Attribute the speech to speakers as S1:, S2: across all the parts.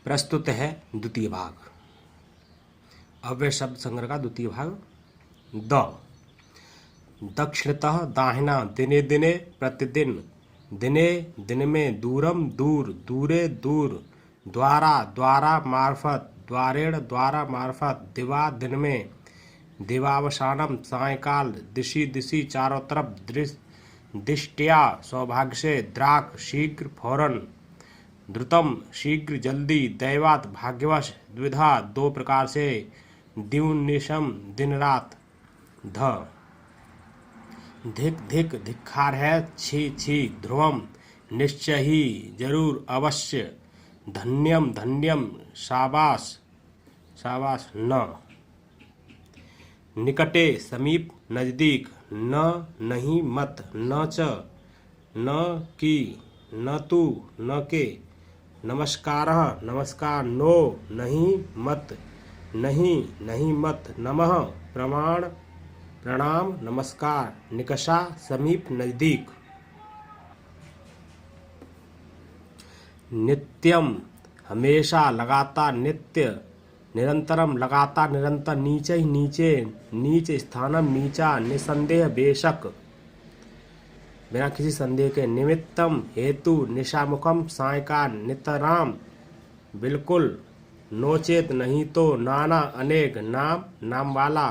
S1: प्रस्तुत है द्वितीय भाग। अव्यय शब्द संग्रह का द्वितीय भाग। द दक्षिणतः दाहिना, दिने दिने प्रतिदिन, दिने दिन में, दूरम दूर, दूरे दूर, द्वारा द्वारा मार्फत, द्वारेण द्वारा मार्फत, दिवा दिन में, दिवावसानम सायंकाल, दिशि दिशि चारों तरफ, दिष्टया सौभाग्य से, द्राक शीघ्र फौरन, द्रुतम शीघ्र जल्दी, दैवात भाग्यवश, द्विधा दो प्रकार से, द्युनिशम दिन रात, ध धिक धिक धिक्कार है, छी छी, ध्रुवम निश्चय ही, जरूर अवश्य, धन्यम धन्यम, शाबाश शाबाश, न निकटे समीप नजदीक, न नहीं मत, न च न की, न तू न के, नमस्कारः नमस्कार, नो नहीं मत, नहीं नहीं मत, नमः प्रमाण प्रणाम नमस्कार, निकषा समीप नजदीक, नित्यम हमेशा, लगातार नित्य, निरंतरम लगातार निरंतर, नीचे ही नीचे, नीच स्थानम नीचा, निसंदेह बेशक बिना किसी संदेह के, निमित्तम हेतु, निशामुखम सायकाल, नितराम बिल्कुल, नोचेत नहीं तो, नाना अनेक, नाम नाम वाला,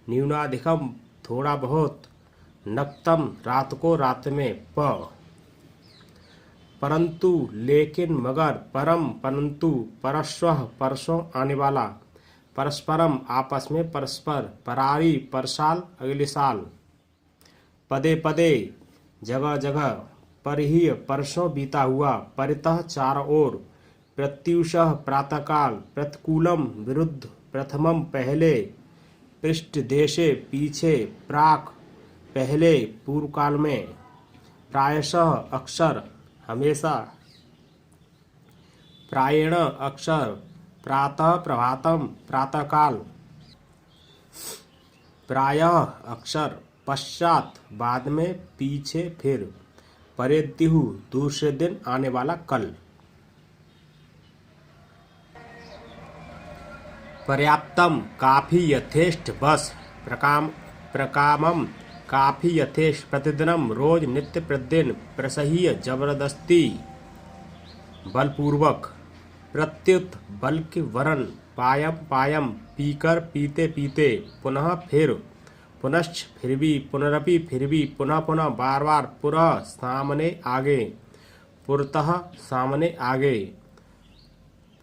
S1: न्यूनाधिकम थोड़ा बहुत, नक्तम रात को रात में, परंतु लेकिन मगर, परम परंतु, परस्वः परसों आने वाला, परस्परम आपस में, परस्पर, परारी परसाल अगले साल, पदे पदे जगह जगह, परहीय परसों बीता हुआ, परितः चारों ओर, प्रत्यूषः प्रातःकाल, प्रतिकूलम विरुद्ध, प्रथमम पहले, पृष्ठ देशे पीछे, प्राक पहले पूर्व काल में, प्रायशः अक्सर हमेशा, प्रायेण अक्सर, प्रातः प्रभातम प्रातःकाल, प्रायः अक्सर, पश्चात बाद में, पीछे फिर, परेद्युः दूसरे दिन आने वाला कल, पर्याप्तम काफी यथेष्ट बस, प्रकामम काफी यथेष्ट प्रतिदिनम रोज नित्य प्रतिदिन, प्रसह्य जबरदस्ती बलपूर्वक, प्रत्युत बल के वरन, पायम पायम पीकर पीते पीते, पुनः फिर, पुनश्च फिर भी, पुनरपि फिर भी, पुनः पुनः बार बार, पुरः सामने आगे, पुरतः सामने आगे,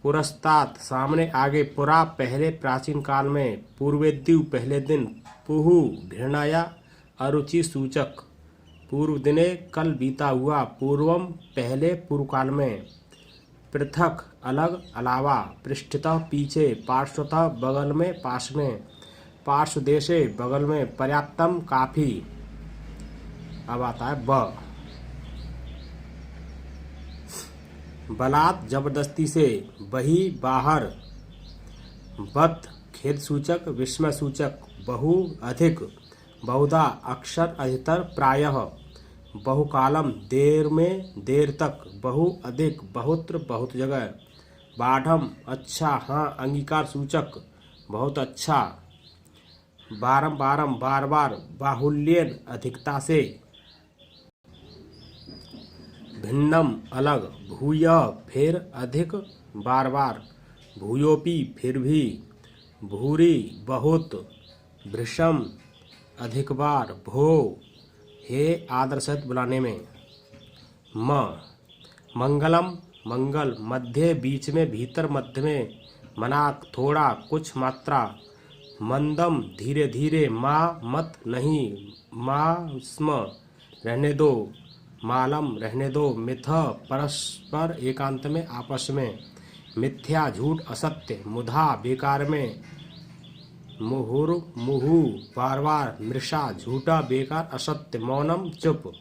S1: पुरस्तात सामने आगे, पुरा पहले प्राचीन काल में, पूर्वेद्यु पहले दिन, पुहु घृणा या अरुचि सूचक, पूर्व दिने कल बीता हुआ, पूर्वम पहले पूर्व काल में, पृथक अलग अलावा, पृष्ठतः पीछे, पार्श्वतः बगल में पास में, पार्श्व देशे बगल में, पर्याप्तम काफी। अब आता है ब, बलात् जबरदस्ती से, बही बाहर, बत खेद सूचक विस्मय सूचक, बहु अधिक, बहुधा अक्षर अधिकतर, प्रायः, बहुकालम देर में देर तक, बहु अधिक बहुत्र बहुत जगह, बाढ़म अच्छा हाँ अंगीकार सूचक बहुत अच्छा, बारम बारम बार बार, बाहुल्यन अधिकता से, भिन्नम अलग, भूयः फिर अधिक बार बार, भूयोपि फिर भी, भूरि बहुत, भृशम अधिक बार, भो हे आदर सहित बुलाने में, मंगलम मंगल, मध्य रहने में, भीतर मध्य में, मनाक थोड़ा कुछ मात्रा, मंदम धीरे धीरे, माँ मत नहीं, माँ स्म रहने दो, मालम रहने दो, मिथ परस्पर एकांत में आपस में, मिथ्या झूठ असत्य, मुधा बेकार में, मुहुर मुहु बार बार, मृषा झूठा बेकार असत्य, मौनम चुप,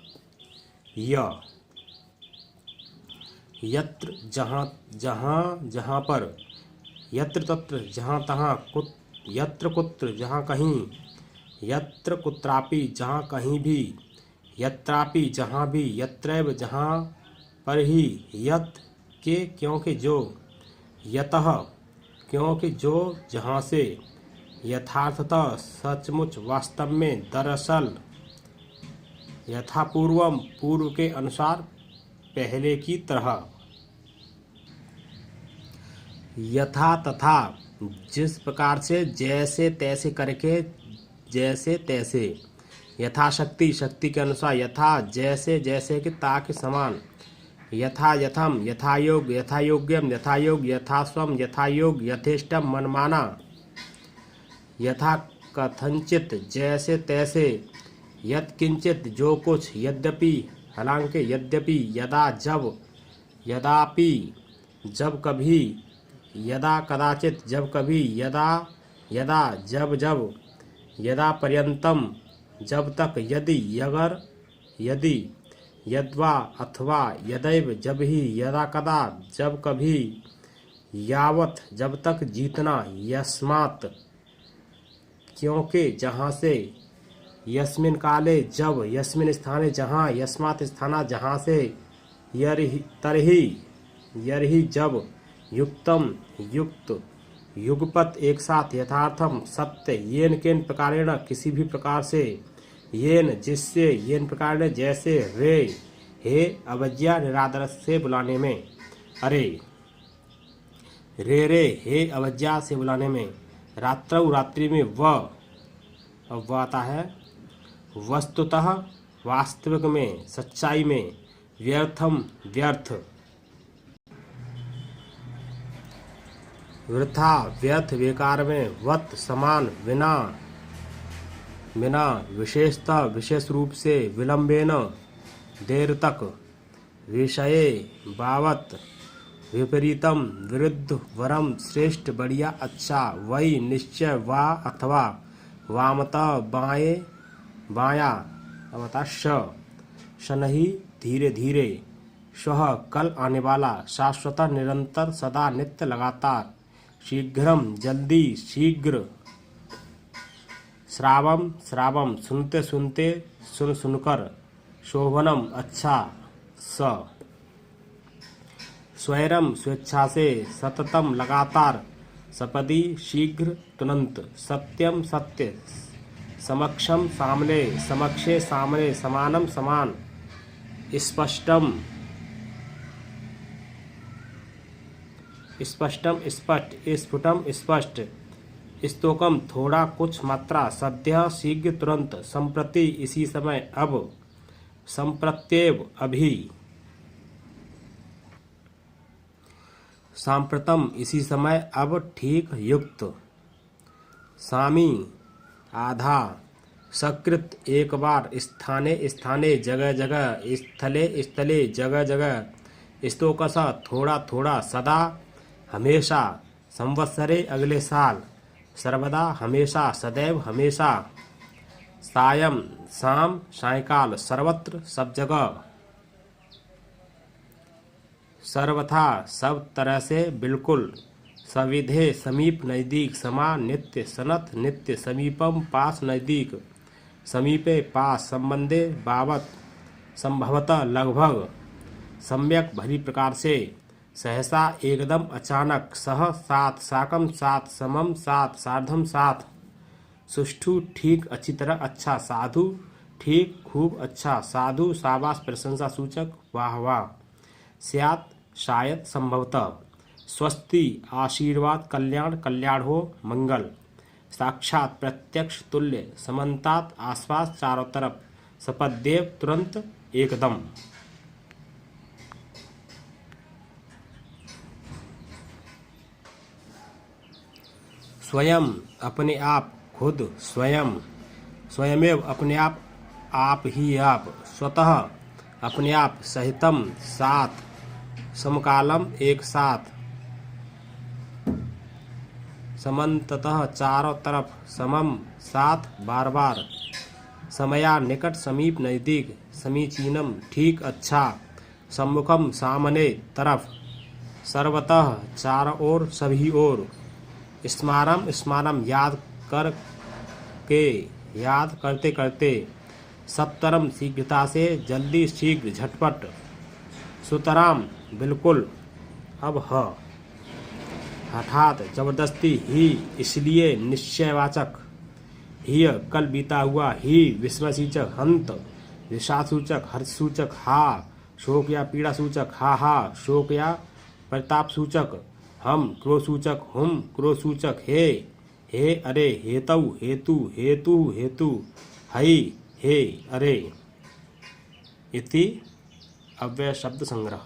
S1: यत्र जहाँ जहाँ जहाँ पर, यत्र तत्र जहाँ तहाँ, यत्र कुत्र जहाँ कहीं, यत्र कुत्रापि जहाँ कहीं भी, यत्रापि जहाँ भी, यत्रैव जहाँ पर ही, यत् के क्योंकि जो, यतः क्योंकि जो जहाँ से यथार्थतः सचमुच वास्तव में दरअसल यथापूर्वम पूर्व के अनुसार पहले की तरह यथा तथा जिस प्रकार से जैसे तैसे करके जैसे तैसे यथाशक्ति शक्ति के अनुसार यथा जैसे जैसे के ताकि समान यथा यथम यथायोग यथायोग्यम यथायोग यथास्वम यथायोग यथेष्टम मनमाना यथा कथंचित जैसे तैसे यत्किंचित जो कुछ यद्यपि हालांकि यद्यपि यदा जब यदापि जब कभी यदा कदाचित जब कभी यदा यदा जब जब यदा पर्यंतम जब तक यदि अगर यदि यद्वा अथवा यदैव जब ही यदा कदा जब कभी यावत जब तक जीतना यस्मात् क्योंकि जहाँ से यस्मिन काले जब यस्मिन स्थाने जहाँ यस्मात् स्थाना जहाँ से यर्हि जब युक्तम युक्त युगपत एक साथ यथार्थम सत्य येन केन प्रकारेण किसी भी प्रकार से येन जिससे येन प्रकार जैसे रे हे अवज्ञा निरादर से बुलाने में अरे रे हे अवज्ञा से बुलाने में रात्रौ रात्रि में अब आता है वस्तुतः वास्तविक में सच्चाई में व्यर्थम व्यर्थ वृथा व्यर्थ बेकार में वत समान बिना बिना विशेषतः विशेष रूप से विलंबेन देर तक विषये बावत विपरीतम विरुद्ध वरम श्रेष्ठ बढ़िया अच्छा वही निश्चय वा अथवा वामतः बाएं बाया अवता शनहि धीरे धीरे स्वः कल आने वाला शाश्वत निरंतर सदा नित्य लगातार शीघ्रम जल्दी शीघ्र श्रावम श्रावम सुनते सुनते सुन सुनकर शोभनम अच्छा स स्वैरम स्वेच्छा से सततम लगातार सपदी शीघ्र तुरंत सत्यम सत्य समक्षम सामने समक्षे सामने समानम समान स्पष्टम स्पष्टम स्पष्ट स्फुटम स्पष्ट स्तोकम थोड़ा कुछ मात्रा सद्य शीघ्र तुरंत संप्रति इसी समय अब संप्रत्येव अभी सांप्रतम इसी समय अब ठीक युक्त सामी आधा सकृत एक बार स्थाने स्थाने जगह जगह स्थले स्थले जगह जगह स्तोकसा थोड़ा थोड़ा सदा हमेशा संवत्सरे अगले साल सर्वदा हमेशा सदैव हमेशा सायं शाम सायकाल सर्वत्र सब जगह सर्वथा सब तरह से बिल्कुल सविधे समीप नज़दीक समा नित्य सनत नित्य समीपम पास नज़दीक समीपे पास संबंधे बाबत संभवतः लगभग सम्यक भली प्रकार से सहसा एकदम अचानक सह साथ साकम साथ समम साथ सार्धम साथ सुष्ठु ठीक अच्छी तरह अच्छा साधु ठीक खूब अच्छा साधु शाबाश प्रशंसा सूचक वाह वाह स्यात् शायद संभवतः स्वस्ति आशीर्वाद कल्याण कल्याण हो मंगल साक्षात प्रत्यक्ष तुल्य समन्तात आसपास चारों तरफ सपदेव तुरंत एकदम स्वयं अपने आप खुद स्वयं स्वयमेव अपने आप ही आप स्वतः अपने आप सहितम साथ समकालम एक साथ समन्ततः चारों तरफ समम साथ बार बार समया निकट समीप नज़दीक समीचीनम ठीक अच्छा सम्मुखम सामने तरफ सर्वतः चारों ओर सभी ओर स्मारम स्मारम याद करते करते सत्तरम शीघ्रता से जल्दी शीघ्र झटपट सुतराम बिल्कुल अब ह हठात जबरदस्ती, ही इसलिए निश्चयवाचक, हिय कल बीता हुआ, ही विस्मयसूचक, हंत विषादसूचक, हर्षसूचक, हा शोक या पीड़ा सूचक, हा शोक या प्रताप सूचक, हम क्रोधसूचक, हुम क्रोधसूचक, हे अरे, हेतु हेतु हेतु हेतु, हई हे अरे। इति अव्यय शब्द संग्रह।